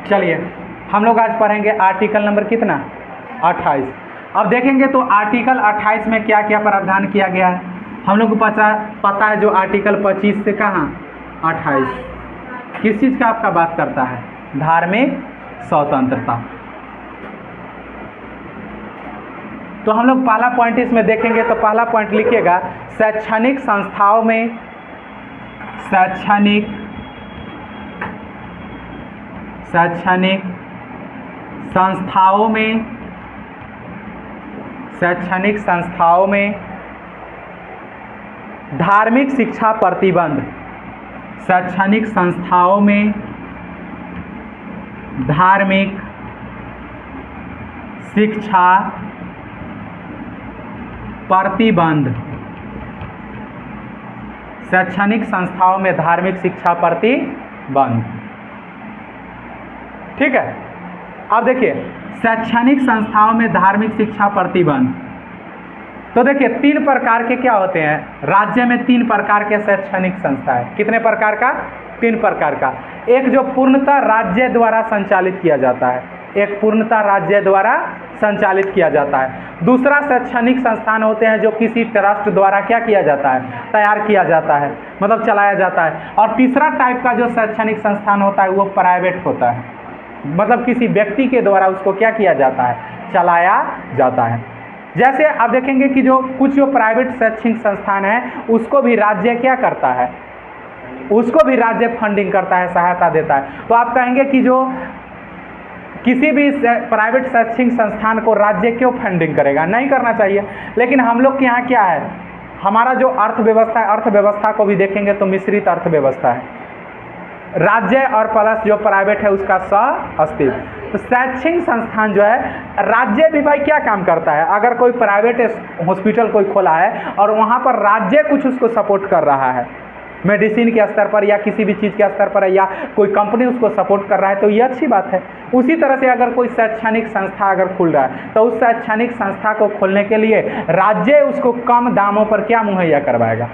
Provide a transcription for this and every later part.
चलिए हम लोग आज पढ़ेंगे आर्टिकल नंबर कितना 28। अब देखेंगे तो आर्टिकल 28 में क्या क्या प्रावधान किया गया है। हम लोग को पता है जो आर्टिकल 25 से कहाँ 28 किस चीज़ का आपका बात करता है, धार्मिक स्वतंत्रता। तो हम लोग पहला पॉइंट इसमें देखेंगे तो पहला पॉइंट लिखिएगा, शैक्षणिक संस्थाओं में शैक्षणिक संस्थाओं में धार्मिक शिक्षा प्रतिबंध। शैक्षणिक संस्थाओं में धार्मिक शिक्षा प्रतिबंध। शैक्षणिक संस्थाओं में धार्मिक शिक्षा प्रतिबंध, ठीक है। अब देखिए शैक्षणिक संस्थाओं में धार्मिक शिक्षा प्रतिबंध, तो देखिए 3 प्रकार के क्या होते हैं राज्य में, 3 प्रकार के शैक्षणिक संस्था है। कितने प्रकार का? 3 प्रकार का। एक जो पूर्णतः राज्य द्वारा संचालित किया जाता है, एक पूर्णतः राज्य द्वारा संचालित किया जाता है। दूसरा शैक्षणिक संस्थान होते हैं जो किसी ट्रस्ट द्वारा क्या किया जाता है, तैयार किया जाता है, मतलब चलाया जाता है। और तीसरा टाइप का जो शैक्षणिक संस्थान होता है वो प्राइवेट होता है, मतलब किसी व्यक्ति के द्वारा उसको क्या किया जाता है, चलाया जाता है। जैसे आप देखेंगे कि जो कुछ जो प्राइवेट शैक्षणिक संस्थान है उसको भी राज्य क्या करता है, उसको भी राज्य फंडिंग करता है, सहायता देता है। तो आप कहेंगे कि जो किसी भी प्राइवेट शैक्षणिक संस्थान को राज्य क्यों फंडिंग करेगा, नहीं करना चाहिए। लेकिन हम लोग के यहाँ क्या है, हमारा जो अर्थव्यवस्था है, अर्थव्यवस्था को भी देखेंगे तो मिश्रित अर्थव्यवस्था है, राज्य और प्लस जो प्राइवेट है उसका सह-अस्तित्व। तो शैक्षणिक संस्थान जो है, राज्य भी भाई क्या काम करता है, अगर कोई प्राइवेट हॉस्पिटल कोई खोला है और वहाँ पर राज्य कुछ उसको सपोर्ट कर रहा है, मेडिसिन के स्तर पर या किसी भी चीज़ के स्तर पर है, या कोई कंपनी उसको सपोर्ट कर रहा है, तो ये अच्छी बात है। उसी तरह से अगर कोई शैक्षणिक संस्था अगर खुल रहा है तो उस शैक्षणिक संस्था को खोलने के लिए राज्य उसको कम दामों पर क्या मुहैया करवाएगा,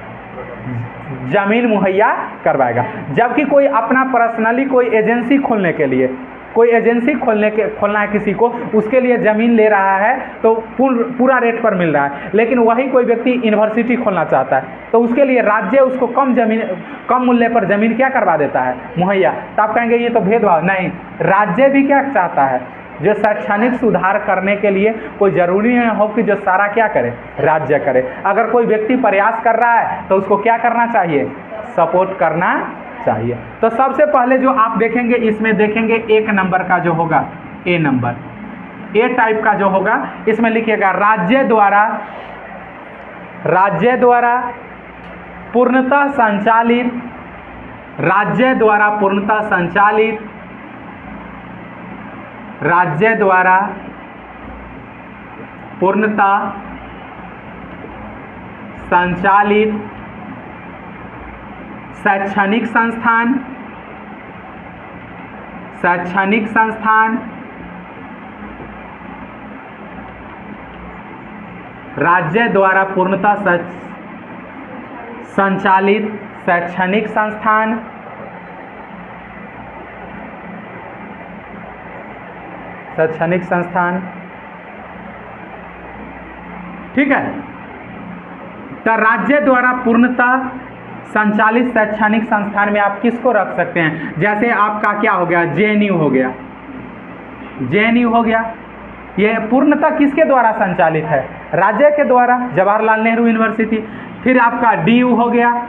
जमीन मुहैया करवाएगा। जबकि कोई अपना पर्सनली कोई एजेंसी खोलने के लिए, कोई एजेंसी खोलना है किसी को, उसके लिए ज़मीन ले रहा है तो पूरा रेट पर मिल रहा है। लेकिन वही कोई व्यक्ति यूनिवर्सिटी खोलना चाहता है तो उसके लिए राज्य उसको कम मूल्य पर ज़मीन क्या करवा देता है, मुहैया। तो आप कहेंगे ये तो भेदभाव, नहीं, राज्य भी क्या चाहता है, जो शैक्षणिक सुधार करने के लिए कोई ज़रूरी नहीं हो कि जो सारा क्या करे, राज्य करे। अगर कोई व्यक्ति प्रयास कर रहा है तो उसको क्या करना चाहिए, सपोर्ट करना चाहिए। तो सबसे पहले जो आप देखेंगे इसमें देखेंगे 1 नंबर का जो होगा, ए नंबर, ए टाइप का जो होगा, इसमें लिखिएगा राज्य द्वारा पूर्णतः संचालित, राज्य द्वारा पूर्णतः संचालित, राज्य द्वारा पूर्णतः संचालित शैक्षणिक संस्थान, राज्य द्वारा पूर्णतः संचालित शैक्षणिक संस्थान, ठीक है। तो राज्य द्वारा पूर्णतः संचालित शैक्षणिक संस्थान में आप किसको रख सकते हैं, जैसे आपका क्या हो गया, जेएनयू हो गया, ये पूर्णतः किसके द्वारा संचालित है, राज्य के द्वारा, जवाहरलाल नेहरू यूनिवर्सिटी। फिर आपका डीयू हो गया,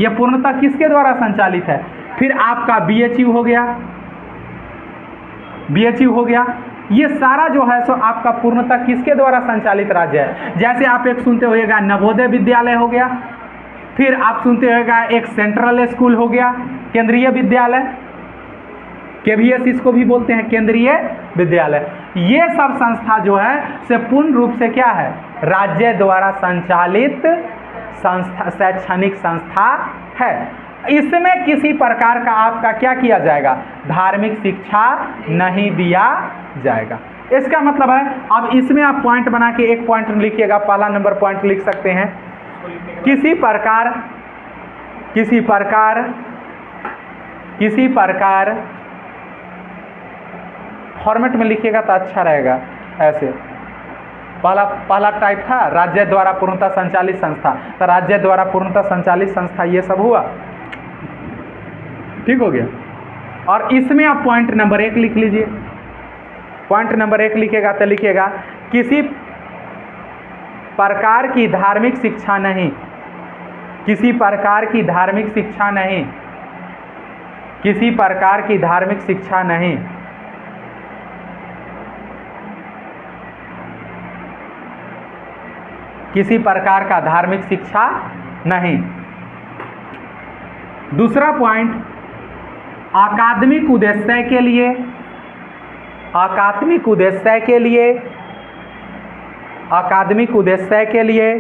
ये पूर्णतः किसके द्वारा संचालित है। फिर आपका बीएचयू हो गया, ये सारा जो है सो आपका पूर्णतः किसके द्वारा संचालित राज्य है। जैसे आप एक सुनते होइएगा नवोदय विद्यालय हो गया, फिर आप सुनते होगा एक सेंट्रल स्कूल हो गया, केंद्रीय विद्यालय, केवीएस इसको भी बोलते हैं, केंद्रीय विद्यालय। ये सब संस्था जो है से पूर्ण रूप से क्या है, राज्य द्वारा संचालित शैक्षणिक संस्था है। इसमें किसी प्रकार का आपका क्या किया जाएगा, धार्मिक शिक्षा नहीं दिया जाएगा। इसका मतलब है, अब इसमें आप पॉइंट बना के एक पॉइंट लिखिएगा, पहला नंबर पॉइंट लिख सकते हैं, किसी प्रकार फॉर्मेट में लिखिएगा तो अच्छा रहेगा। ऐसे पहला टाइप था राज्य द्वारा पूर्णतः संचालित संस्था, तो राज्य द्वारा पूर्णतः संचालित संस्था ये सब हुआ, ठीक हो गया। और इसमें आप पॉइंट नंबर 1 लिख लीजिए। पॉइंट नंबर 1 लिखेगा तो लिखेगा किसी प्रकार की धार्मिक शिक्षा नहीं, किसी प्रकार की धार्मिक शिक्षा नहीं, किसी प्रकार की धार्मिक शिक्षा नहीं, किसी प्रकार का धार्मिक शिक्षा नहीं। दूसरा पॉइंट, अकादमिक उद्देश्य के लिए, अकादमिक उद्देश्य के लिए, अकादमिक उद्देश्य के लिए,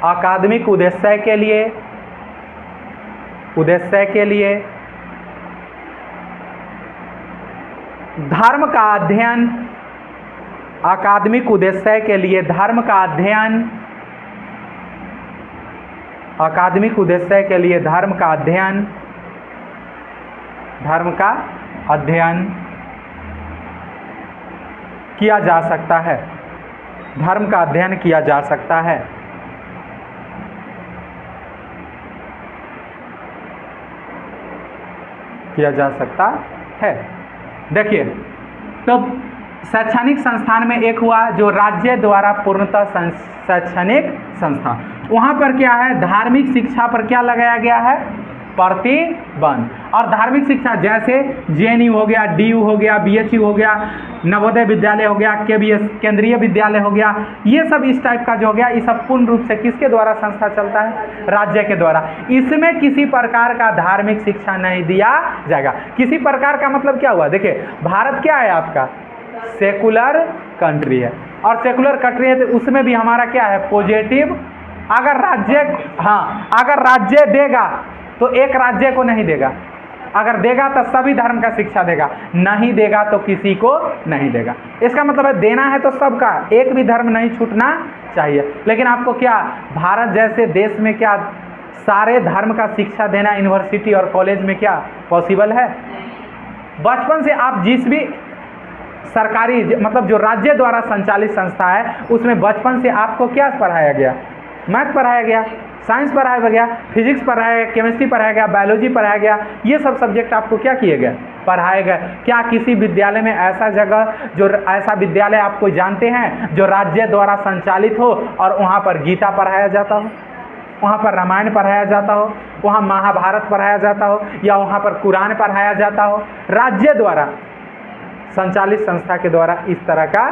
अकादमिक उद्देश्य के लिए, उद्देश्य के लिए धर्म का अध्ययन, अकादमिक उद्देश्य के लिए धर्म का अध्ययन, अकादमिक उद्देश्य के लिए धर्म का अध्ययन, धर्म का अध्ययन किया जा सकता है, धर्म का अध्ययन किया जा सकता है। किया जा सकता है। देखिए, तो शैक्षणिक संस्थान में एक हुआ जो राज्य द्वारा पूर्णतः शैक्षणिक संस्था, वहाँ पर क्या है, धार्मिक शिक्षा पर क्या लगाया गया है, प्रतिबंध। और धार्मिक शिक्षा जैसे जेएनयू हो गया, डीयू हो गया, बीएचयू हो गया, नवोदय विद्यालय हो गया, केबीएस केंद्रीय विद्यालय हो गया, ये सब इस टाइप का जो हो गया, ये सब पूर्ण रूप से किसके द्वारा संस्था चलता है, राज्य के द्वारा। इसमें किसी प्रकार का धार्मिक शिक्षा नहीं दिया जाएगा। किसी प्रकार का मतलब क्या हुआ, देखिए भारत क्या है आपका, सेकुलर कंट्री है, और सेकुलर कंट्री है तो उसमें भी हमारा क्या है, पॉजिटिव। अगर राज्य, हाँ, अगर राज्य देगा तो एक राज्य को नहीं देगा, अगर देगा तो सभी धर्म का शिक्षा देगा, नहीं देगा तो किसी को नहीं देगा। इसका मतलब है देना है तो सबका, एक भी धर्म नहीं छूटना चाहिए। लेकिन आपको क्या, भारत जैसे देश में क्या सारे धर्म का शिक्षा देना यूनिवर्सिटी और कॉलेज में क्या पॉसिबल है? बचपन से आप जिस भी सरकारी मतलब जो राज्य द्वारा संचालित संस्था है उसमें बचपन से आपको क्या पढ़ाया गया, मैथ पढ़ाया गया, साइंस पढ़ाया गया, फिजिक्स पढ़ाया गया, केमिस्ट्री पढ़ाया गया, बायोलॉजी पढ़ाया गया, ये सब सब्जेक्ट आपको क्या किए गए, पढ़ाए गए। क्या किसी विद्यालय में ऐसा जगह, जो ऐसा विद्यालय आपको जानते हैं जो राज्य द्वारा संचालित हो और वहाँ पर गीता पढ़ाया जाता हो, वहाँ पर रामायण पढ़ाया जाता हो, वहाँ महाभारत पढ़ाया जाता हो, या वहाँ पर कुरान पढ़ाया जाता हो, राज्य द्वारा संचालित संस्था के द्वारा इस तरह का,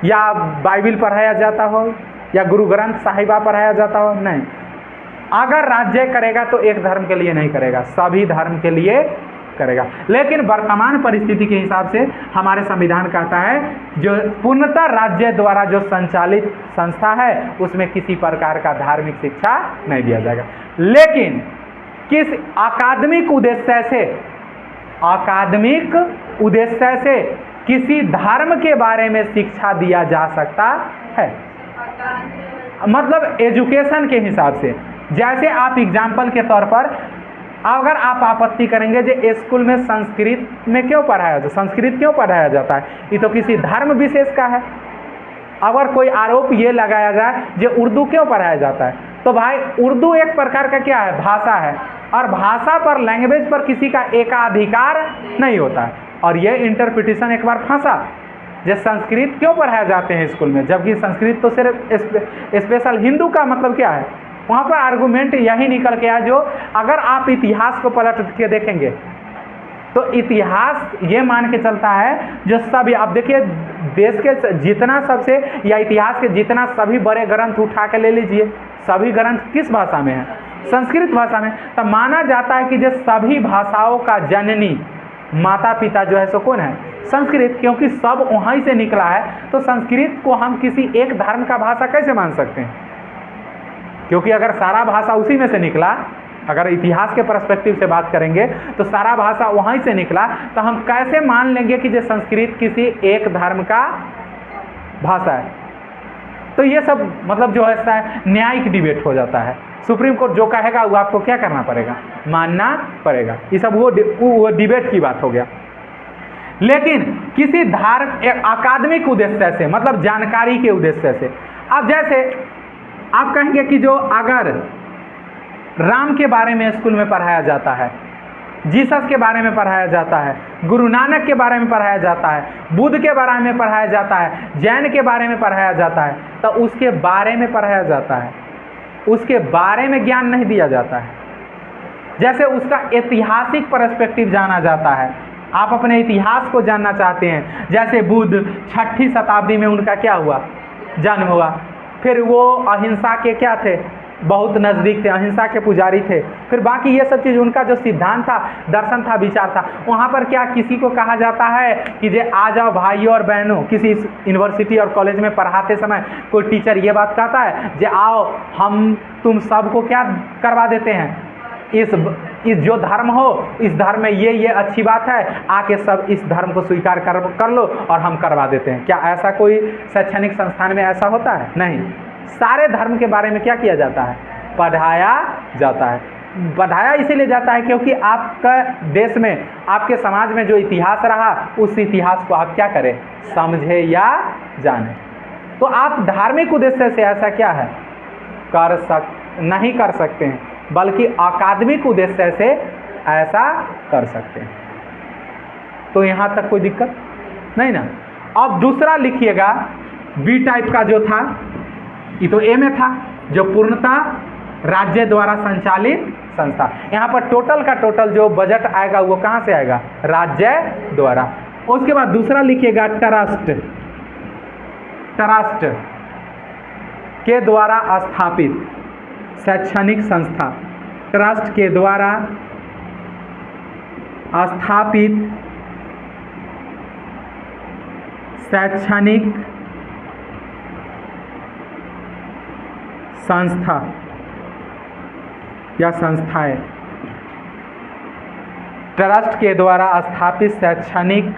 या बाइबिल पढ़ाया जाता हो, या गुरु ग्रंथ साहिबा पढ़ाया जाता हो? नहीं। अगर राज्य करेगा तो एक धर्म के लिए नहीं करेगा, सभी धर्म के लिए करेगा। लेकिन वर्तमान परिस्थिति के हिसाब से हमारे संविधान कहता है जो पूर्णतः राज्य द्वारा जो संचालित संस्था है उसमें किसी प्रकार का धार्मिक शिक्षा नहीं दिया जाएगा। लेकिन किस अकादमिक उद्देश्य से, अकादमिक उद्देश्य से किसी धर्म के बारे में शिक्षा दिया जा सकता है, मतलब एजुकेशन के हिसाब से। जैसे आप एग्जाम्पल के तौर पर अगर आप आपत्ति करेंगे जो स्कूल में संस्कृत में क्यों पढ़ाया जाता, संस्कृत क्यों पढ़ाया जाता है, ये तो किसी धर्म विशेष का है। अगर कोई आरोप ये लगाया जाए जो उर्दू क्यों पढ़ाया जाता है, तो भाई उर्दू एक प्रकार का क्या है, भाषा है, और भाषा पर, लैंग्वेज पर किसी का एकाधिकार नहीं होता है। और ये इंटरप्रिटेशन एक बार फंसा, जो संस्कृत क्यों पढ़ाया जाते हैं स्कूल में, जबकि संस्कृत तो सिर्फ स्पेशल हिंदू का मतलब क्या है, वहाँ पर आर्गूमेंट यही निकल के आया। जो अगर आप इतिहास को पलट के देखेंगे तो इतिहास ये मान के चलता है जो सभी, आप देखिए देश के जितना सबसे, या इतिहास के जितना सभी बड़े ग्रंथ उठा के ले लीजिए, सभी ग्रंथ किस भाषा में है, संस्कृत भाषा में। तब माना जाता है कि जो सभी भाषाओं का जननी, माता पिता जो है सो कौन है, संस्कृत, क्योंकि सब वहीं से निकला है। तो संस्कृत को हम किसी एक धर्म का भाषा कैसे मान सकते हैं, क्योंकि अगर सारा भाषा उसी में से निकला, अगर इतिहास के पर्सपेक्टिव से बात करेंगे तो सारा भाषा वहीं से निकला, तो हम कैसे मान लेंगे कि जो संस्कृत किसी एक धर्म का भाषा है। तो ये सब मतलब जो है न्यायिक डिबेट हो जाता है। सुप्रीम कोर्ट जो कहेगा वो आपको क्या करना पड़ेगा, मानना पड़ेगा। ये सब वो डिबेट की बात हो गया। लेकिन किसी अकादमिक उद्देश्य से, मतलब जानकारी के उद्देश्य से। अब जैसे आप कहेंगे कि जो अगर राम के बारे में स्कूल में पढ़ाया जाता है, जीसस के बारे में पढ़ाया जाता है, गुरु नानक के बारे में पढ़ाया जाता है, बुद्ध के बारे में पढ़ाया जाता है, जैन के बारे में पढ़ाया जाता है, तो उसके बारे में पढ़ाया जाता है, उसके बारे में ज्ञान नहीं दिया जाता है। जैसे उसका ऐतिहासिक पर्सपेक्टिव जाना जाता है, आप अपने इतिहास को जानना चाहते हैं, जैसे बुद्ध 6ठी शताब्दी में उनका क्या हुआ, जन्म हुआ, फिर वो अहिंसा के क्या थे, बहुत नज़दीक थे, अहिंसा के पुजारी थे, फिर बाकी ये सब चीज़ उनका जो सिद्धांत था, दर्शन था, विचार था, वहाँ पर क्या किसी को कहा जाता है कि जे आ जाओ भाइयों और बहनों, किसी यूनिवर्सिटी और कॉलेज में पढ़ाते समय कोई टीचर ये बात कहता है जे आओ हम तुम सबको क्या करवा देते हैं, इस जो धर्म हो इस धर्म में ये अच्छी बात है, आके सब इस धर्म को स्वीकार कर लो और हम करवा देते हैं। क्या ऐसा कोई शैक्षणिक संस्थान में ऐसा होता है? नहीं। सारे धर्म के बारे में क्या किया जाता है, पढ़ाया जाता है। पढ़ाया इसीलिए जाता है क्योंकि आपका देश में, आपके समाज में जो इतिहास रहा, उस इतिहास को आप क्या करें, समझे या जाने। तो आप धार्मिक उद्देश्य से ऐसा क्या है नहीं कर सकते हैं, बल्कि अकादमिक उद्देश्य से ऐसा कर सकते हैं। तो यहाँ तक कोई दिक्कत नहीं ना। अब दूसरा लिखिएगा, बी टाइप का जो था, ये तो ए में था, जो पूर्णतः राज्य द्वारा संचालित संस्था। यहाँ पर टोटल का टोटल जो बजट आएगा वो कहाँ से आएगा, राज्य द्वारा। उसके बाद दूसरा लिखिएगा, ट्रस्ट के द्वारा स्थापित शैक्षणिक संस्था, ट्रस्ट के द्वारा स्थापित शैक्षणिक संस्था या संस्थाएं, ट्रस्ट के द्वारा स्थापित शैक्षणिक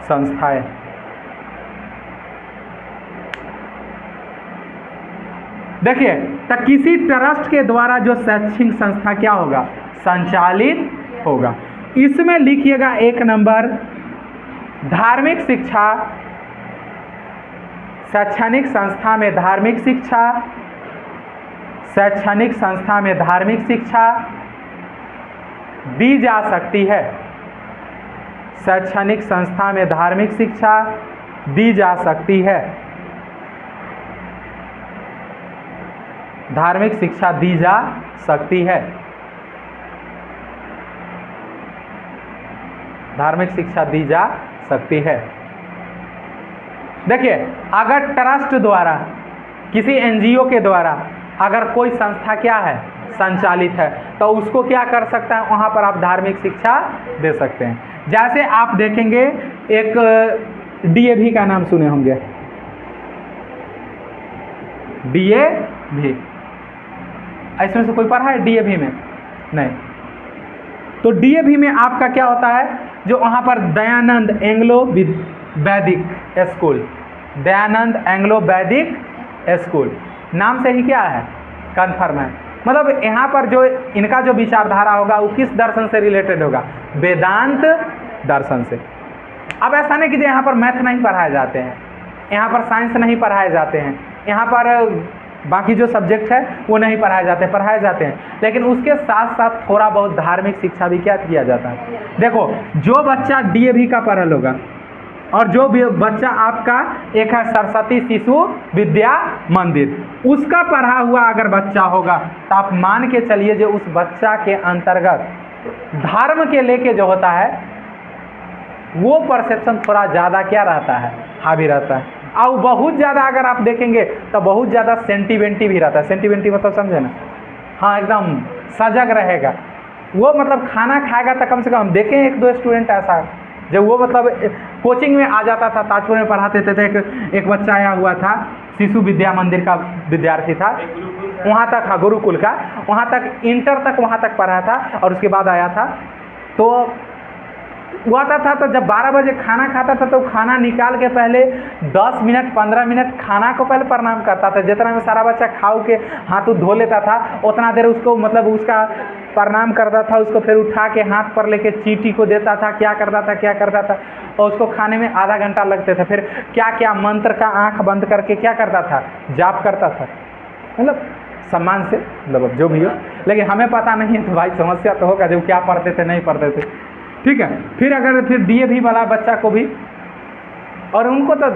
संस्थाएं। देखिए, तो किसी ट्रस्ट के द्वारा जो शैक्षणिक संस्था क्या होगा, संचालित होगा। इसमें लिखिएगा 1 नंबर, धार्मिक शिक्षा, शैक्षणिक संस्था में धार्मिक शिक्षा, शैक्षणिक संस्था में धार्मिक शिक्षा दी जा सकती है, शैक्षणिक संस्था में धार्मिक शिक्षा दी जा सकती है, धार्मिक शिक्षा दी जा सकती है, धार्मिक शिक्षा दी जा सकती है। देखिए, अगर ट्रस्ट द्वारा, किसी एनजीओ के द्वारा अगर कोई संस्था क्या है, संचालित है, तो उसको क्या कर सकता है, वहाँ पर आप धार्मिक शिक्षा दे सकते हैं। जैसे आप देखेंगे, एक डीएवी का नाम सुने होंगे, डीएवी, इसमें से कोई पढ़ा है डीएवी में? नहीं। तो डीएवी में आपका क्या होता है, जो वहाँ पर दयानंद एंग्लो वैदिक स्कूल, दयानंद एंग्लो वैदिक स्कूल नाम से ही क्या है, कन्फर्म है। मतलब यहाँ पर जो इनका जो विचारधारा होगा वो किस दर्शन से रिलेटेड होगा, वेदांत दर्शन से। अब ऐसा नहीं कि यहाँ पर मैथ नहीं पढ़ाए जाते हैं, यहाँ पर साइंस नहीं पढ़ाए जाते हैं, यहाँ पर बाकी जो सब्जेक्ट है वो नहीं पढ़ाए जाते हैं, लेकिन उसके साथ साथ थोड़ा बहुत धार्मिक शिक्षा भी क्या किया जाता है। देखो, जो बच्चा डीएवी का पढ़ल होगा और जो भी बच्चा आपका एक है सरस्वती शिशु विद्या मंदिर, उसका पढ़ा हुआ अगर बच्चा होगा, तो आप मान के चलिए जो उस बच्चा के अंतर्गत धर्म के लेके जो होता है वो परसेप्शन थोड़ा ज़्यादा क्या रहता है, हावी रहता है। और बहुत ज़्यादा अगर आप देखेंगे तो बहुत ज़्यादा सेंटिमेंटी भी रहता है। सेंटिमेंटी मतलब समझे ना, हाँ, एकदम सजग रहेगा वो। मतलब खाना खाएगा तो कम से कम हम देखें 1-2 स्टूडेंट ऐसा, जब वो मतलब कोचिंग में आ जाता था, ताजपुर में पढ़ाते थे, एक बच्चा आया हुआ था, शिशु विद्या मंदिर का विद्यार्थी था, वहाँ तक, हाँ, गुरुकुल का, वहाँ तक इंटर तक वहाँ तक पढ़ा था और उसके बाद आया था। तो वो आता था तो जब 12 बजे खाना खाता था तो खाना निकाल के पहले 10 मिनट 15 मिनट खाना को पहले प्रणाम करता था। जितना में सारा बच्चा खाओ के हाथ धो लेता था उतना देर उसको मतलब उसका प्रणाम करता था, उसको फिर उठा के हाथ पर लेके चींटी को देता था, क्या करता था और उसको खाने में आधा घंटा लगते थे। फिर क्या क्या मंत्र का आंख बंद करके क्या करता था, जाप करता था, मतलब सम्मान से, मतलब जो भी हो। लेकिन हमें पता नहीं है तो भाई समस्या तो होगा जो क्या पढ़ते थे नहीं पढ़ते थे, ठीक है। फिर अगर फिर डीएवी वाला बच्चा को भी, और उनको तो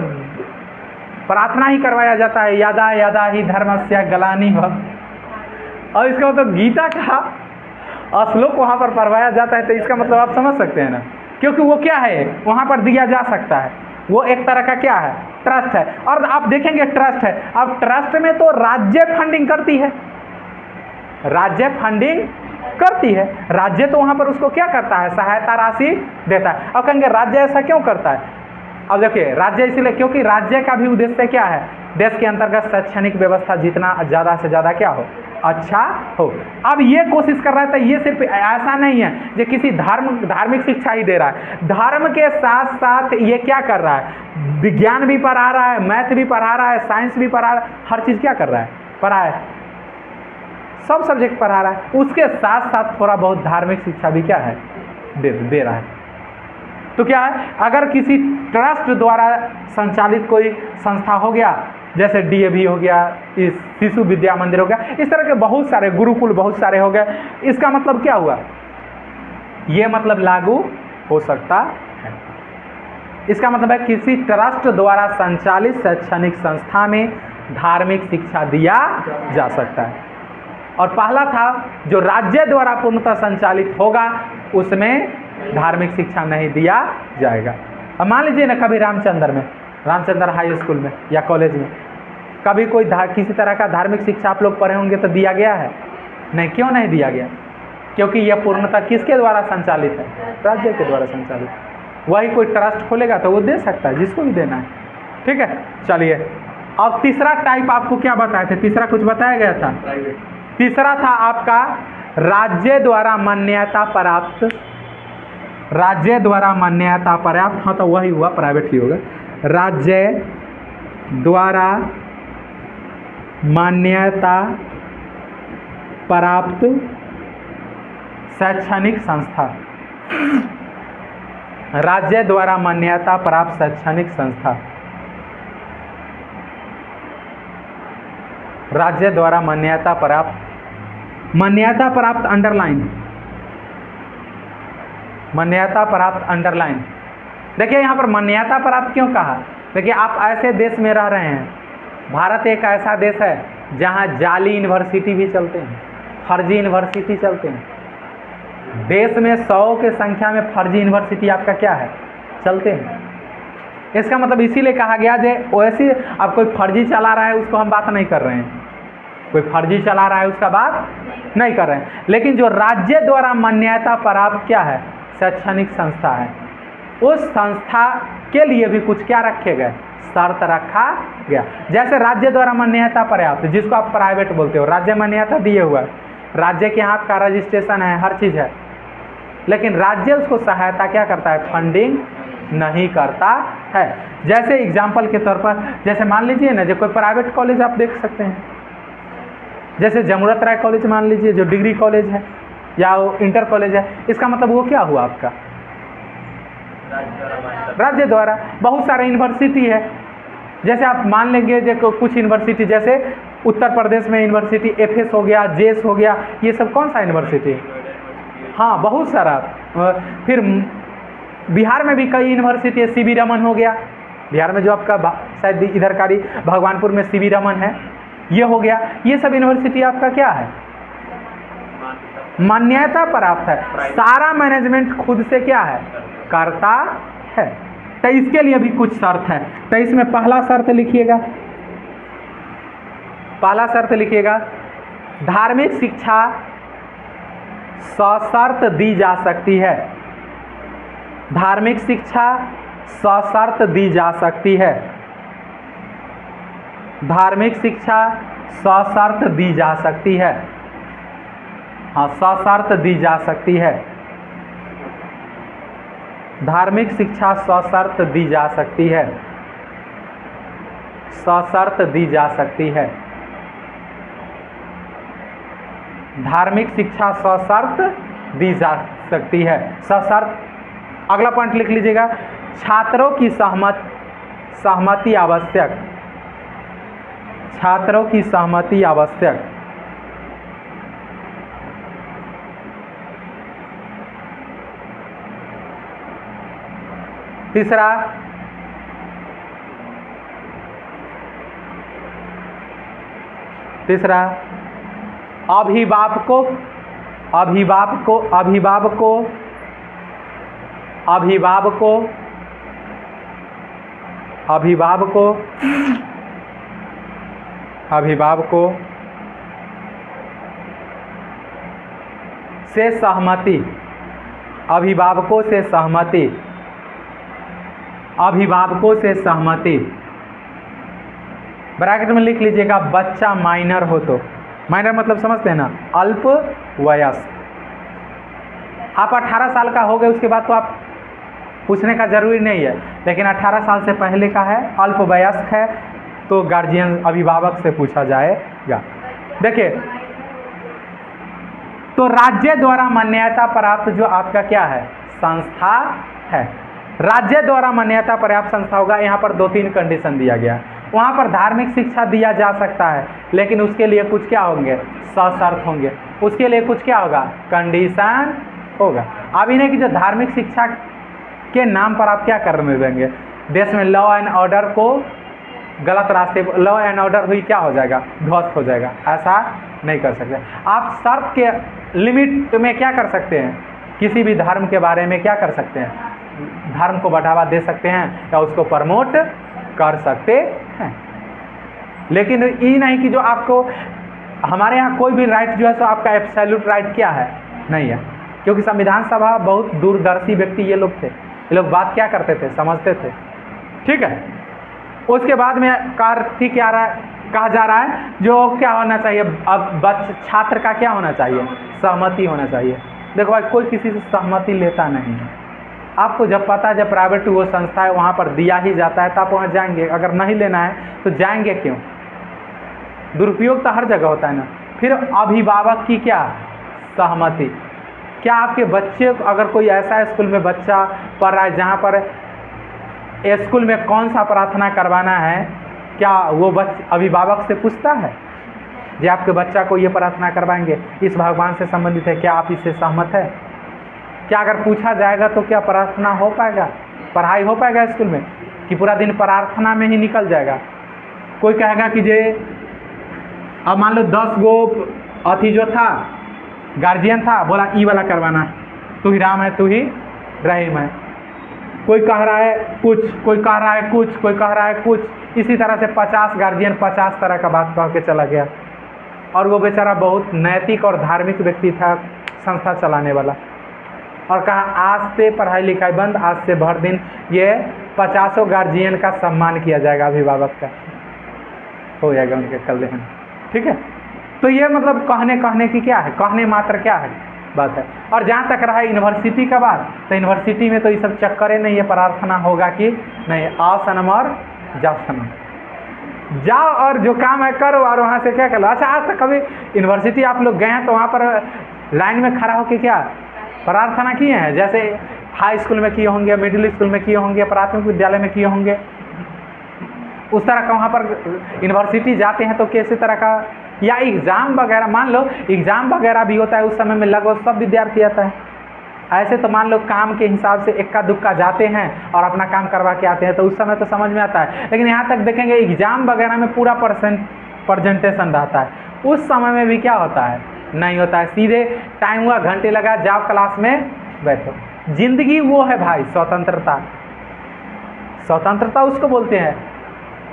प्रार्थना ही करवाया जाता है, यदा यदा ही धर्मस्य ग्लानि भव, और इसका मतलब गीता का श्लोक वहाँ पर पढ़वाया जाता है। तो इसका मतलब आप समझ सकते हैं ना, क्योंकि वो क्या है वहाँ पर दिया जा सकता है, वो एक तरह का क्या है, ट्रस्ट है। और आप देखेंगे ट्रस्ट है, अब ट्रस्ट में तो राज्य फंडिंग करती है, राज्य फंडिंग करती है, राज्य तो वहाँ पर उसको क्या करता है, सहायता राशि देता है। अब कहेंगे राज्य ऐसा क्यों करता है, अब देखिए राज्य इसलिए क्योंकि राज्य का भी उद्देश्य क्या है, देश के अंतर्गत शैक्षणिक व्यवस्था जितना ज़्यादा से ज़्यादा क्या हो, अच्छा हो। अब ये कोशिश कर रहा है, तो ये सिर्फ ऐसा नहीं है कि किसी धार्मिक शिक्षा ही दे रहा है, धर्म के साथ साथ ये क्या कर रहा है, विज्ञान भी पढ़ा रहा है, मैथ भी पढ़ा रहा है, साइंस भी पढ़ा रहा है, हर चीज़ क्या कर रहा है, पढ़ा है, सब सब्जेक्ट पढ़ा रहा है। उसके साथ साथ थोड़ा बहुत धार्मिक शिक्षा भी क्या है, दे रहा है। तो क्या है, अगर किसी ट्रस्ट द्वारा संचालित कोई संस्था हो गया, जैसे डीएवी हो गया, इस शिशु विद्या मंदिर हो गया, इस तरह के बहुत सारे गुरुकुल बहुत सारे हो गए, इसका मतलब क्या हुआ, ये मतलब लागू हो सकता है। इसका मतलब है किसी ट्रस्ट द्वारा संचालित शैक्षणिक संस्था में धार्मिक शिक्षा दिया जा सकता है। और पहला था जो राज्य द्वारा पूर्णतः संचालित होगा उसमें धार्मिक शिक्षा नहीं दिया जाएगा। अब मान लीजिए ना कभी रामचंद्र हाई स्कूल में या कॉलेज में कभी कोई किसी तरह का धार्मिक शिक्षा आप लोग पढ़े होंगे तो दिया गया है नहीं, क्यों नहीं दिया गया, क्योंकि यह पूर्णतः किसके द्वारा संचालित है, राज्य के द्वारा संचालित। वही कोई ट्रस्ट खोलेगा तो वो दे सकता है जिसको भी देना है, ठीक है। चलिए अब तीसरा टाइप आपको क्या बताए थे, तीसरा कुछ बताया गया था, तीसरा था आपका राज्य द्वारा मान्यता प्राप्त, राज्य द्वारा मान्यता प्राप्त, हाँ तो वही हुआ, प्राइवेट ही होगा, राज्य द्वारा मान्यता प्राप्त शैक्षणिक संस्था, राज्य द्वारा मान्यता प्राप्त शैक्षणिक संस्था, राज्य द्वारा मान्यता प्राप्त अंडरलाइन, मान्यता प्राप्त अंडरलाइन। देखिए यहाँ पर मान्यता प्राप्त क्यों कहा, देखिए आप ऐसे देश में रह रहे हैं, भारत एक ऐसा देश है जहाँ जाली यूनिवर्सिटी भी चलते हैं, फर्जी यूनिवर्सिटी चलते हैं, देश में 100 के संख्या में फर्जी यूनिवर्सिटी आपका क्या है, चलते हैं। इसका मतलब इसीलिए कहा गया जे वैसे अब कोई फर्जी चला रहा है उसको हम बात नहीं कर रहे हैं, कोई फर्जी चला रहा है उसका बात नहीं कर रहे हैं, लेकिन जो राज्य द्वारा मान्यता प्राप्त क्या है, शैक्षणिक संस्था है, उस संस्था के लिए भी कुछ क्या रखे गए, शर्त रखा गया। जैसे राज्य द्वारा मान्यता प्राप्त, जिसको आप प्राइवेट बोलते हो, राज्य मान्यता दिए हुआ है, राज्य के यहाँ आपका रजिस्ट्रेशन है, हर चीज़ है, लेकिन राज्य उसको सहायता क्या करता है, फंडिंग नहीं करता है। जैसे एग्जाम्पल के तौर पर, जैसे मान लीजिए ना जो कोई प्राइवेट कॉलेज आप देख सकते हैं, जैसे जमुरत राय कॉलेज मान लीजिए जो डिग्री कॉलेज है या वो इंटर कॉलेज है, इसका मतलब वो क्या हुआ आपका, राज्य द्वारा। बहुत सारे यूनिवर्सिटी है, जैसे आप मान लेंगे जो कुछ यूनिवर्सिटी, जैसे उत्तर प्रदेश में यूनिवर्सिटी एफएस हो गया, जेएस हो गया, ये सब कौन सा यूनिवर्सिटी है, हाँ बहुत सारा। फिर बिहार में भी कई यूनिवर्सिटी है, सीवी रमन हो गया, बिहार में जो आपका शायद इधर का भगवानपुर में सीवी रमन है, ये हो गया, ये सब यूनिवर्सिटी आपका क्या है, मान्यता प्राप्त है, सारा मैनेजमेंट खुद से क्या है, करता है। तो इसके लिए भी कुछ शर्त है, तो इसमें पहला शर्त लिखिएगा, पहला शर्त लिखिएगा, धार्मिक शिक्षा सशर्त दी जा सकती है, धार्मिक शिक्षा सशर्त दी जा सकती है, धार्मिक शिक्षा सशर्त दी जा सकती है, हाँ सशर्त दी जा सकती है। धार्मिक शिक्षा सशर्त दी जा सकती है, सशर्त दी जा सकती है। धार्मिक शिक्षा सशर्त दी जा सकती है, सशर्त। अगला पॉइंट लिख लीजिएगा, छात्रों की सहमति आवश्यक, छात्रों की सहमति आवश्यक। तीसरा, अभिभावकों से सहमति, अभिभावकों से सहमति, अभिभावकों से सहमति। ब्रैकेट में लिख लीजिएगा, बच्चा माइनर हो तो, माइनर मतलब समझते हैं ना, अल्प वयस्क। आप 18 साल का हो गए उसके बाद तो आप पूछने का जरूरी नहीं है, लेकिन 18 साल से पहले का है, अल्प वयस्क है, तो गार्जियन अभिभावक से पूछा जाएगा। देखिए, तो राज्य द्वारा मान्यता प्राप्त जो आपका क्या है, संस्था है, राज्य द्वारा मान्यता प्राप्त संस्था होगा। यहाँ पर 2-3 कंडीशन दिया गया। वहाँ पर धार्मिक शिक्षा दिया जा सकता है, लेकिन उसके लिए कुछ क्या होंगे, सशर्त होंगे। उसके लिए कुछ क्या होगा, कंडीशन होगा। अब इन्हें कि जो धार्मिक शिक्षा के नाम पर आप क्या करने देंगे, देश में लॉ एंड ऑर्डर को गलत रास्ते, लॉ एंड ऑर्डर हुई क्या हो जाएगा, ध्वस्त हो जाएगा। ऐसा नहीं कर सकते। आप शर्त के लिमिट में क्या कर सकते हैं, किसी भी धर्म के बारे में क्या कर सकते हैं, धर्म को बढ़ावा दे सकते हैं या उसको प्रमोट कर सकते हैं। लेकिन ये नहीं कि जो आपको, हमारे यहाँ कोई भी राइट जो है सो आपका एब्सोल्यूट राइट क्या है, नहीं है। क्योंकि संविधान सभा बहुत दूरदर्शी व्यक्ति ये लोग थे, ये लोग बात क्या करते थे, समझते थे। ठीक है, उसके बाद में कहा जा रहा है जो क्या होना चाहिए, अब छात्र का क्या होना चाहिए, सहमति होना चाहिए। देखो भाई, कोई किसी से सहमति लेता नहीं है। आपको जब पता है, जब प्राइवेट वो संस्था है वहाँ पर दिया ही जाता है तो आप वहाँ जाएंगे। अगर नहीं लेना है तो जाएंगे क्यों, दुरुपयोग तो हर जगह होता है ना। फिर अभिभावक की क्या सहमति, क्या आपके बच्चे, अगर कोई ऐसा स्कूल में बच्चा पढ़ रहा है जहाँ पर स्कूल में कौन सा प्रार्थना करवाना है, क्या वो अभिभावक से पूछता है जी आपके बच्चा को ये प्रार्थना करवाएंगे, इस भगवान से संबंधित है, क्या आप इससे सहमत है? क्या अगर पूछा जाएगा तो क्या प्रार्थना हो पाएगा, पढ़ाई हो पाएगा स्कूल में, कि पूरा दिन प्रार्थना में ही निकल जाएगा? कोई कहेगा कि जे अब मान लो 10 गो अथी जो था गार्जियन था, बोला ई वाला करवाना, तू ही राम है तू ही रहीम है। कोई कह रहा है कुछ, कोई कह रहा है कुछ, कोई कह रहा है कुछ। इसी तरह से 50 गार्जियन 50 तरह का बात कह के चला गया। और वो बेचारा बहुत नैतिक और धार्मिक व्यक्ति था, संस्था चलाने वाला, और कहा आज से पढ़ाई लिखाई बंद, आज से भर दिन ये 50 गार्जियन का सम्मान किया जाएगा, अभिभावक का हो जाएगा उनके कल्याण। ठीक है, तो ये मतलब कहने की क्या है, कहने मात्र क्या है बात है। और जहाँ तक रहा यूनिवर्सिटी का बात, तो यूनिवर्सिटी में तो ये सब चक्कर नहीं है, प्रार्थना होगा कि नहीं, आओ सनम और जाओ सनम, जाओ और जो काम है करो और वहाँ से क्या करो। अच्छा, आज तक कभी यूनिवर्सिटी आप लोग गए हैं तो वहाँ पर लाइन में खड़ा होकर क्या प्रार्थना किए हैं? जैसे हाई स्कूल में किए होंगे, मिडिल स्कूल में किए होंगे, प्राथमिक विद्यालय में किए होंगे, उस तरह का वहाँ पर यूनिवर्सिटी जाते हैं तो कैसे तरह का, या एग्ज़ाम वगैरह, मान लो एग्ज़ाम वगैरह भी होता है, उस समय में लगभग सब विद्यार्थी आता है। ऐसे तो मान लो काम के हिसाब से इक्का दुक्का जाते हैं और अपना काम करवा के आते हैं, तो उस समय तो समझ में आता है। लेकिन यहाँ तक देखेंगे एग्ज़ाम वगैरह में पूरा प्रेजेंटेशन रहता है, उस समय में भी क्या होता है, नहीं होता है। सीधे टाइम हुआ, घंटे लगा, जाओ क्लास में बैठो। जिंदगी वो है भाई स्वतंत्रता, स्वतंत्रता उसको बोलते हैं।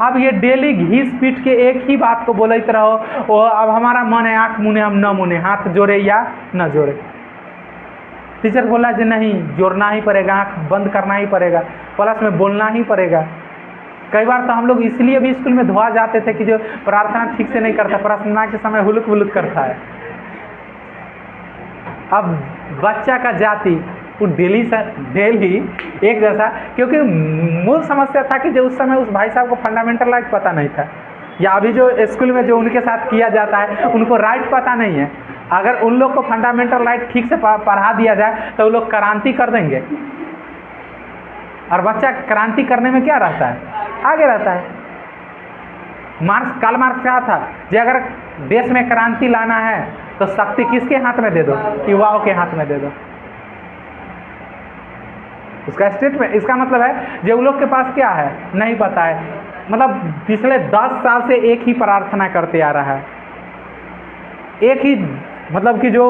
अब ये डेली घीस पीट के एक ही बात को बोलते रहो, वो अब हमारा मन है आँख मुने हम न मुने, हाथ जोड़े या न जोड़े। टीचर बोला कि नहीं, जोड़ना ही पड़ेगा, आँख बंद करना ही पड़ेगा, प्लस में बोलना ही पड़ेगा। कई बार तो हम लोग इसलिए भी स्कूल में धोआ जाते थे कि जो प्रार्थना ठीक से नहीं करता, प्रार्थना के समय हुलुक हुलुक करता है। अब बच्चा का जाति वो डेली एक जैसा, क्योंकि मूल समस्या था कि जो उस समय उस भाई साहब को फंडामेंटल राइट पता नहीं था, या अभी जो स्कूल में जो उनके साथ किया जाता है उनको राइट पता नहीं है। अगर उन लोग को फंडामेंटल राइट ठीक से पढ़ा दिया जाए तो वो लोग क्रांति कर देंगे, और बच्चा क्रांति करने में क्या रहता है, आगे रहता है। कार्ल मार्क्स कहा था कि अगर देश में क्रांति लाना है तो शक्ति किसके हाथ में दे दो, युवाओं के हाथ में दे दो। उसका स्टेटमेंट, इसका मतलब है जो लोग के पास क्या है नहीं पता है, मतलब पिछले 10 साल से एक ही प्रार्थना करते आ रहा है, एक ही, मतलब कि जो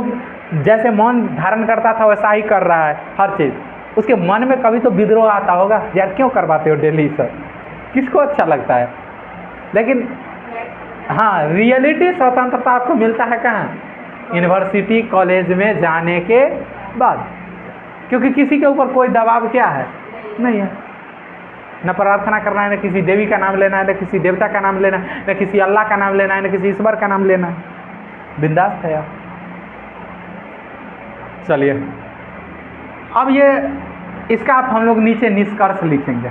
जैसे मौन धारण करता था वैसा ही कर रहा है हर चीज़। उसके मन में कभी तो विद्रोह आता होगा, यार क्यों करवाते हो डेली सर, किसको अच्छा लगता है। लेकिन हाँ, रियलिटी स्वतंत्रता आपको मिलता है कहाँ, यूनिवर्सिटी कॉलेज में जाने के बाद, क्योंकि किसी के ऊपर कोई दबाव क्या है नहीं है, न प्रार्थना करना है, न किसी देवी का नाम लेना है, न किसी देवता का नाम लेना है, न किसी अल्लाह का नाम लेना है, न किसी ईश्वर का नाम लेना है, बिंदास है आप। चलिए अब ये इसका आप हम लोग नीचे निष्कर्ष लिखेंगे,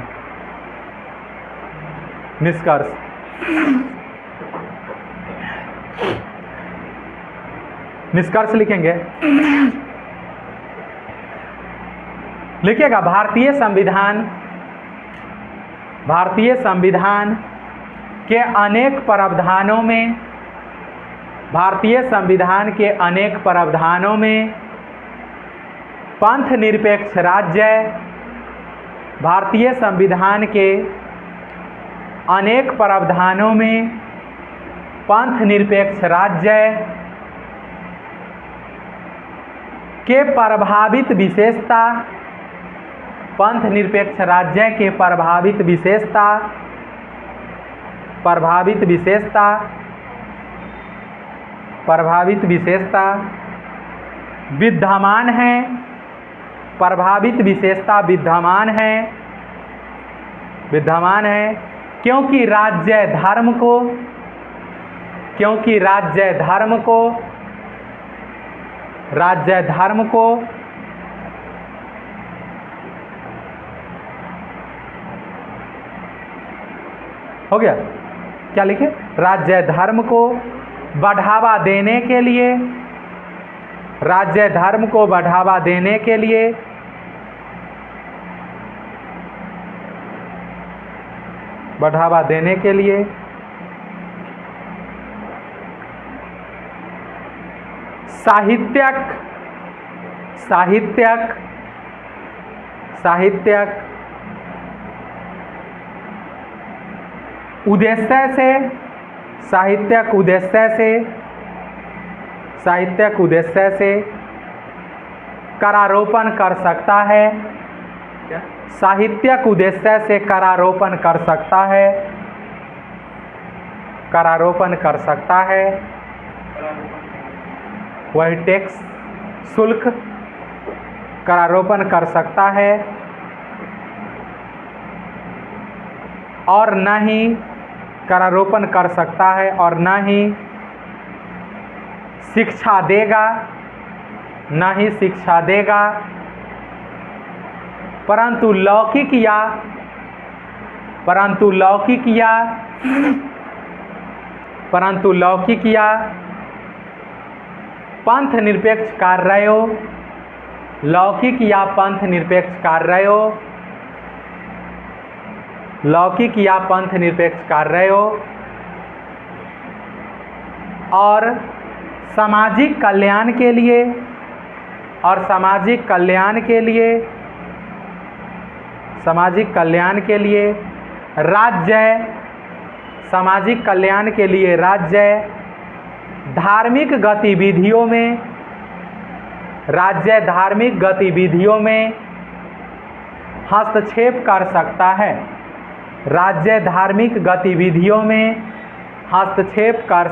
निष्कर्ष। निष्कर्ष लिखेंगे, लिखिएगा भारतीय संविधान के अनेक प्रावधानों में, भारतीय संविधान के अनेक प्रावधानों में पंथ निरपेक्ष राज्य, भारतीय संविधान के अनेक प्रावधानों में पंथ निरपेक्ष राज्य के प्रभावित विशेषता, पंथ निरपेक्ष राज्य के प्रभावित विशेषता विद्यमान है, प्रभावित विशेषता विद्यमान है, क्योंकि राज्य धर्म को हो गया, क्या लिखे, राज्य धर्म को बढ़ावा देने के लिए, राज्य धर्म को बढ़ावा देने के लिए साहित्यक उद्देश्य से करारोपण कर सकता है, साहित्यक उद्देश्य से करारोपण कर सकता है, वही टैक्स शुल्क करारोपण कर सकता है, और न ही करारोपण कर सकता है और न ही शिक्षा देगा, परंतु लौकिक या पंथ निरपेक्ष कार्यों, लौकिक या पंथ निरपेक्ष कार्यों और सामाजिक कल्याण राज्य धार्मिक गतिविधियों में हस्तक्षेप कर सकता है, राज्य धार्मिक गतिविधियों में हस्तक्षेप कर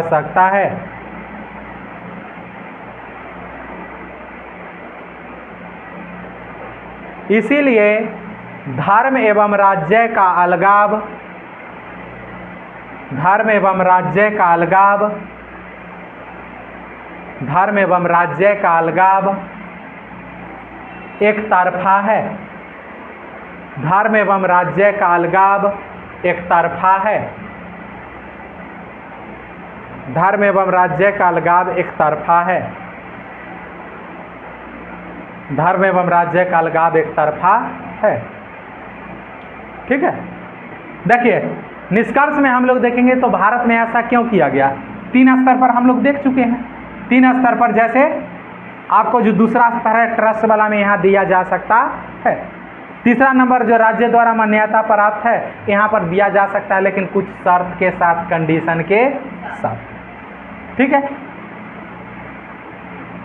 सकता है। इसीलिए धर्म एवं राज्य का अलगाव धर्म एवं राज्य का अलगाव एक तरफा है। धर्म एवं राज्य का अलगाव एक तरफा है। धर्म एवं राज्य का अलगाव एक तरफा है। धर्म एवं राज्य का अलगाव एक तरफा है। ठीक है, देखिए निष्कर्ष में हम लोग देखेंगे तो भारत में ऐसा क्यों किया गया। 3 स्तर पर हम लोग देख चुके हैं। 3 स्तर पर, जैसे आपको जो दूसरा स्तर है ट्रस्ट वाला में यहाँ दिया जा सकता है। तीसरा नंबर जो राज्य द्वारा मान्यता प्राप्त है यहाँ पर दिया जा सकता है, लेकिन कुछ शर्त के साथ, कंडीशन के साथ। ठीक है,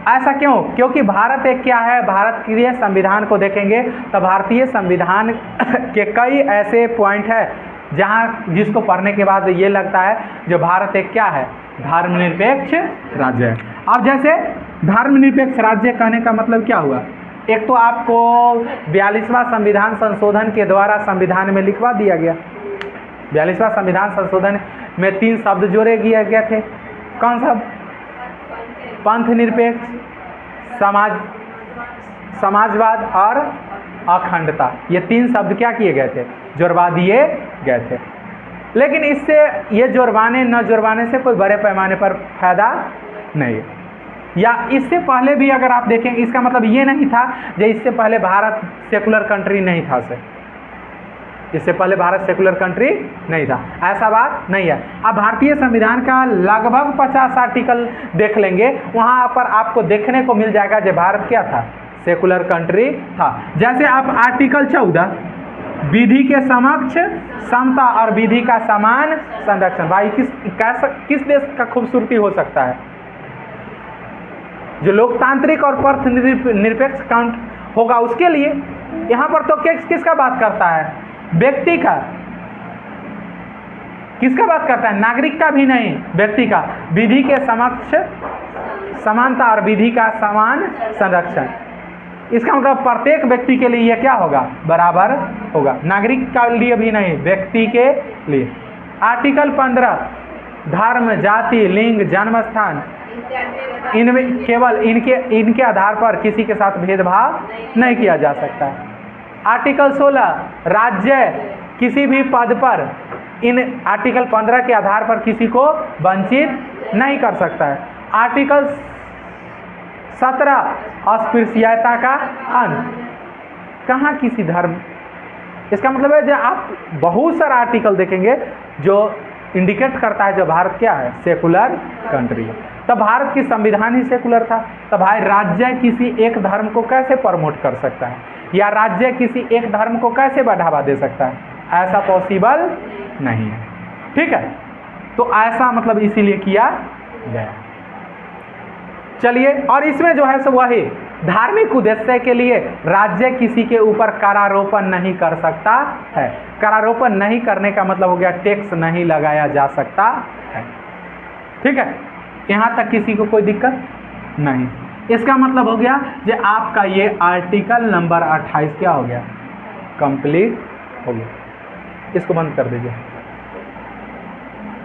ऐसा क्यों? क्योंकि भारत एक क्या है, भारत के संविधान को देखेंगे तो भारतीय संविधान के कई ऐसे पॉइंट है जहाँ जिसको पढ़ने के बाद ये लगता है जो भारत एक क्या है, धर्मनिरपेक्ष राज्य है। अब जैसे धर्मनिरपेक्ष राज्य कहने का मतलब क्या हुआ, एक तो आपको 42वां संविधान संशोधन के द्वारा संविधान में लिखवा दिया गया। 42वां संविधान संशोधन में 3 शब्द जोड़े गए थे। कौन सा? पंथ निरपेक्ष, समाजवाद और अखंडता। ये 3 शब्द क्या किए गए थे, जोड़वा दिए गए थे। लेकिन इससे ये जोड़वाने न जोड़वाने से कोई बड़े पैमाने पर फायदा नहीं है। या इससे पहले भी अगर आप देखें, इसका मतलब ये नहीं था कि इससे पहले भारत सेकुलर कंट्री नहीं था। इससे पहले भारत सेकुलर कंट्री नहीं था, ऐसा बात नहीं है। अब भारतीय संविधान का लगभग 50 आर्टिकल देख लेंगे, वहाँ पर आपको देखने को मिल जाएगा कि भारत क्या था, सेकुलर कंट्री था। जैसे आप आर्टिकल 14, विधि के समक्ष समता और विधि का समान संरक्षण। भाई किस देश का खूबसूरती हो सकता है जो लोकतांत्रिक और पंथ निरपेक्ष काउंट होगा उसके लिए। यहाँ पर तो किसका बात करता है, व्यक्ति का। किसका बात करता है, नागरिक का भी नहीं, व्यक्ति का। विधि के समक्ष समानता और विधि का समान संरक्षण, इसका मतलब प्रत्येक व्यक्ति के लिए यह क्या होगा, बराबर होगा। नागरिक के लिए भी नहीं, व्यक्ति के लिए। आर्टिकल 15, धर्म, जाति, लिंग, जन्मस्थान, इनमें केवल इनके आधार पर किसी के साथ भेदभाव नहीं किया जा सकता है। आर्टिकल 16, राज्य किसी भी पद पर इन आर्टिकल 15 के आधार पर किसी को वंचित नहीं कर सकता है। आर्टिकल 17, अस्पृश्यता का अंत। कहाँ किसी धर्म, इसका मतलब है जो आप बहुत सारा आर्टिकल देखेंगे जो इंडिकेट करता है जो भारत क्या है, सेकुलर कंट्री है। तब भारत की संविधान ही सेकुलर था। तब भाई राज्य किसी एक धर्म को कैसे प्रमोट कर सकता है, या राज्य किसी एक धर्म को कैसे बढ़ावा दे सकता है, ऐसा पॉसिबल नहीं है। ठीक है, तो ऐसा मतलब इसीलिए किया गया। चलिए, और इसमें जो है सो वही धार्मिक उद्देश्य के लिए राज्य किसी के ऊपर करारोपण नहीं कर सकता है। करारोपण नहीं करने का मतलब हो गया टैक्स नहीं लगाया जा सकता है। ठीक है, यहाँ तक किसी को कोई दिक्कत नहीं। इसका मतलब हो गया कि आपका ये आर्टिकल नंबर 28 क्या हो गया, कंप्लीट हो गया। इसको बंद कर दीजिए।